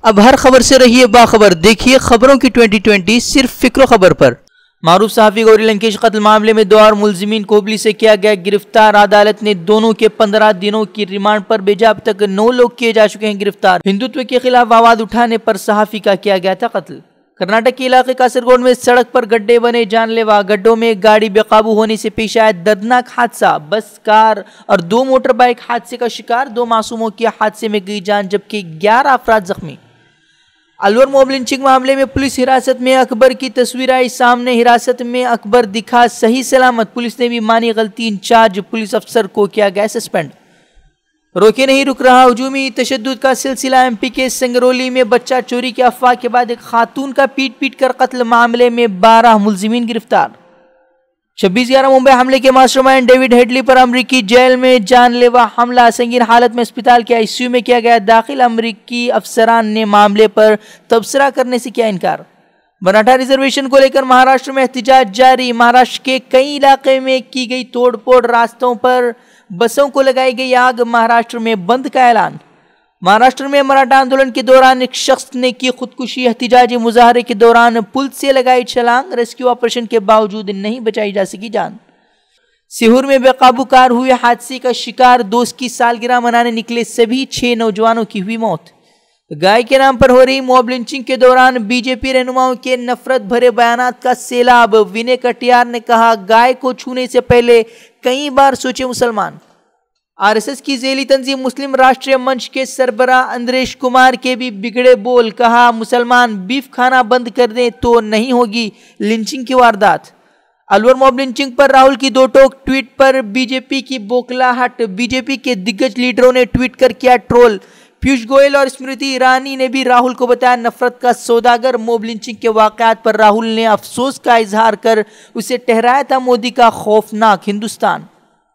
अब हर खबर से रहिए बाखबर, देखिए खबरों की 2020 सिर्फ फिक्रो खबर पर। मारूफ सहाफी गौरी लंकेश कत्ल मामले में 2 और मुलजिमीन कोबली से किया गया गिरफ्तार। अदालत ने दोनों के 15 दिनों की रिमांड पर भेजा। अब तक 9 लोग किए जा चुके हैं गिरफ्तार। हिंदुत्व के खिलाफ आवाज उठाने पर सहाफी का किया गया था कत्ल। कर्नाटक के इलाके कासरगोड में सड़क पर गड्ढे बने जानलेवा। गड्ढों में गाड़ी बेकाबू होने से पेश आया दर्दनाक हादसा। बस, कार और 2 मोटर बाइक हादसे का शिकार। 2 मासूमों की हादसे में गई जान जबकि 11 अफराद जख्मी। अलवर मॉब लिंचिंग मामले में पुलिस हिरासत में अकबर की तस्वीर आई सामने। हिरासत में अकबर दिखा सही सलामत। पुलिस ने भी मानी गलती। इंचार्ज पुलिस अफसर को किया गया सस्पेंड। रोके नहीं रुक रहा हुजूमी तशद्दुद का सिलसिला। एमपी के संगरौली में बच्चा चोरी की अफवाह के बाद एक खातून का पीट कर कत्ल। मामले में 12 मुलजिमीन गिरफ्तार। 26/11 मुंबई हमले के मास्टरमाइंड डेविड हेडली पर अमरीकी जेल में जानलेवा हमला। संगीन हालत में अस्पताल के आईसीयू में किया गया दाखिल। अमरीकी अफसरान ने मामले पर तबसरा करने से किया इनकार। मराठा रिजर्वेशन को लेकर महाराष्ट्र में एहतजाज जारी। महाराष्ट्र के कई इलाके में की गई तोड़फोड़। रास्तों पर बसों को लगाई गई आग। महाराष्ट्र में बंद का ऐलान। महाराष्ट्र में मराठा आंदोलन के दौरान एक शख्स ने की खुदकुशी। एहतजाजी मुजाहरे के दौरान पुल से लगाई छलांग। रेस्क्यू ऑपरेशन के बावजूद नहीं बचाई जा सकी जान। सीहोर में बेकाबू कार हुए हादसे का शिकार। दोस्त की सालगिरह मनाने निकले सभी 6 नौजवानों की हुई मौत। गाय के नाम पर हो रही मॉब लिंचिंग के दौरान बीजेपी रहनुमाओं के नफरत भरे बयानात का सैलाब। विनय कटियार ने कहा, गाय को छूने से पहले कई बार सोचे मुसलमान। आरएसएस की झेली तंजीम मुस्लिम राष्ट्रीय मंच के सरबराह अंद्रेश कुमार के भी बिगड़े बोल। कहा, मुसलमान बीफ खाना बंद कर दें तो नहीं होगी लिंचिंग की वारदात। अलवर मॉब लिंचिंग पर राहुल की 2 टोक ट्वीट पर बीजेपी की बौखलाहट। बीजेपी के दिग्गज लीडरों ने ट्वीट कर किया ट्रोल। पीयूष गोयल और स्मृति ईरानी ने भी राहुल को बताया नफरत का सौदागर। मॉब लिंचिंग के वाकयात पर राहुल ने अफसोस का इजहार कर उसे ठहराया था मोदी का खौफनाक हिंदुस्तान।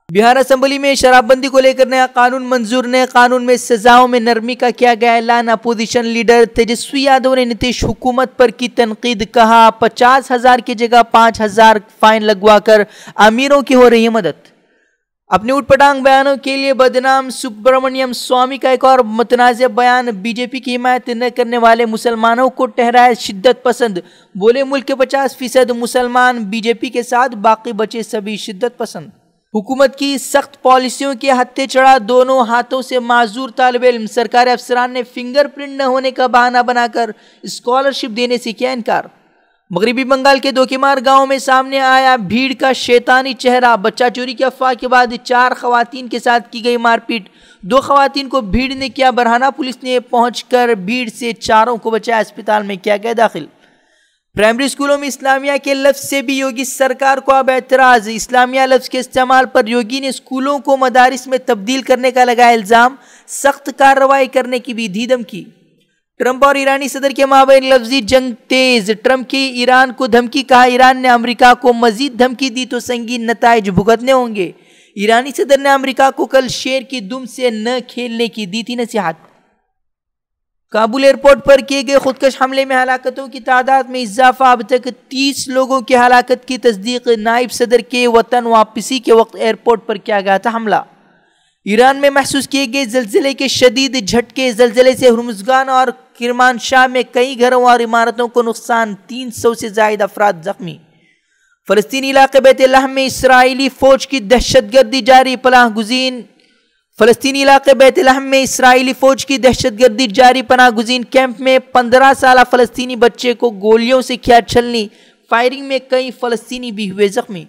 बिहार असेंबली में शराबबंदी को लेकर नया कानून मंजूर। नए कानून में सजाओं में नरमी का किया गया ऐलान। अपोजिशन लीडर तेजस्वी यादव ने नीतीश हुकूमत पर की तनकीद। कहा, 50,000 की जगह 5,000 फाइन लगवाकर अमीरों की हो रही है मदद। अपने उटपटांग बयानों के लिए बदनाम सुब्रमण्यम स्वामी का एक और मुतनाज़ बयान। बीजेपी की हिमायत न करने वाले मुसलमानों को ठहराया शिद्दत पसंद। बोले, मुल्क के 50% मुसलमान बीजेपी के साथ, बाकी बचे सभी शिद्दत पसंद। हुकूमत की सख्त पॉलिसियों के हत्थे चढ़ा दोनों हाथों से माजूर तालिब इल्म। सरकारी अफसरान ने फिंगरप्रिंट न होने का बहाना बनाकर स्कॉलरशिप देने से किया इनकार। मगरबी बंगाल के दोकीमार गांव में सामने आया भीड़ का शैतानी चेहरा। बच्चा चोरी की अफवाह के बाद 4 खवातीन के साथ की गई मारपीट। 2 खवातीन को भीड़ ने किया बरहाना। पुलिस ने पहुंचकर भीड़ से 4 को बचाया। अस्पताल में किया गया दाखिल। प्राइमरी स्कूलों में इस्लामिया के लफ्ज से भी योगी सरकार को अब एतराज। इस्लामिया लफ्ज के इस्तेमाल पर योगी ने स्कूलों को मदारिस में तब्दील करने का लगाया इल्जाम। सख्त कार्रवाई करने की भी दी धमकी। ट्रंप और ईरानी सदर के माबैन लफ्जी जंग तेज। ट्रंप की ईरान को धमकी। कहा, ईरान ने अमेरिका को मजीद धमकी दी तो संगीन नताइज भुगतने होंगे। ईरानी सदर ने अमेरिका को कल शेर की दुम से न खेलने की दी थी नसीहत। काबुल एयरपोर्ट पर किए गए खुदकश हमले में हलाकतों की तादाद में इजाफा। अब तक 30 लोगों की हलाकत की तस्दीक। नायब सदर के वतन वापसी के वक्त एयरपोर्ट पर किया गया था हमला। ईरान में महसूस किए गए जल्जले के शदीद झटके। जल्जले से हुर्मुज़गान और किरमानशाह में कई घरों और इमारतों को नुकसान। 300 से ज्यादा अफराद जख्मी। फलस्तीनी इलाके बैतलहम में इसराइली फौज की दहशतगर्दी जारी। पनाह गुज़ीन फलस्तीनी इलाके बैतलहम में इसराइली फौज की दहशतगर्दी जारी। पनाह गुज़ीन कैंप में 15 साला फलस्तीनी बच्चे को गोलियों से किया छलनी। फायरिंग में कई फलस्तीनी भी हुए जख्मी।